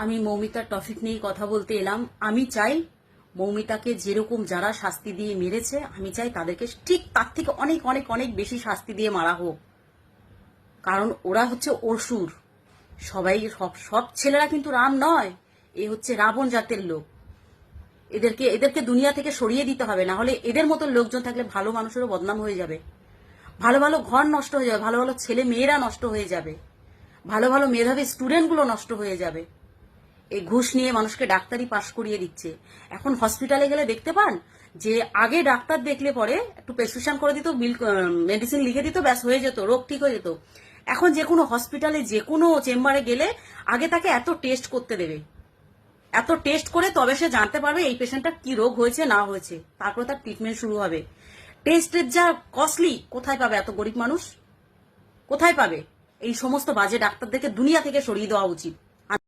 আমি মৌমিতার টপিক নিয়ে কথা বলতে এলাম। আমি চাই মৌমিতাকে যেরকম যারা শাস্তি দিয়ে মেরেছে, আমি চাই তাদেরকে ঠিক তার থেকে অনেক অনেক অনেক বেশি শাস্তি দিয়ে মারা হোক। কারণ ওরা হচ্ছে অসুর। সবাই সব ছেলেরা কিন্তু রাম নয়। এ হচ্ছে রাবণ জাতের লোক। এদেরকে দুনিয়া থেকে সরিয়ে দিতে হবে, না হলে এদের মতো লোকজন থাকলে ভালো মানুষেরও বদনাম হয়ে যাবে, ভালো ভালো ঘর নষ্ট হয়ে যাবে, ভালো ভালো ছেলে মেয়েরা নষ্ট হয়ে যাবে, ভালো ভালো মেধাবী স্টুডেন্টগুলো নষ্ট হয়ে যাবে। এই ঘুষ নিয়ে মানুষকে ডাক্তারি পাশ করিয়ে দিচ্ছে। এখন হসপিটালে গেলে দেখতে পান যে আগে ডাক্তার দেখলে পরে একটু প্রেসক্রিপশন করে দিত, বিল মেডিসিন লিখে দিত, ব্যাস হয়ে যেত, রোগ ঠিক হয়ে যেত। এখন যে কোনো হসপিটালে যে কোনো চেম্বারে গেলে আগে তাকে এত টেস্ট করতে দেবে, এত টেস্ট করে তবে সে জানতে পারবে এই পেশেন্টটার কি রোগ হয়েছে না হয়েছে, তারপরে তার ট্রিটমেন্ট শুরু হবে। টেস্টের যা কস্টলি, কোথায় পাবে এত গরিব মানুষ? কোথায় পাবে? এই সমস্ত বাজে ডাক্তারদেরকে দুনিয়া থেকে সরিয়ে দেওয়া উচিত।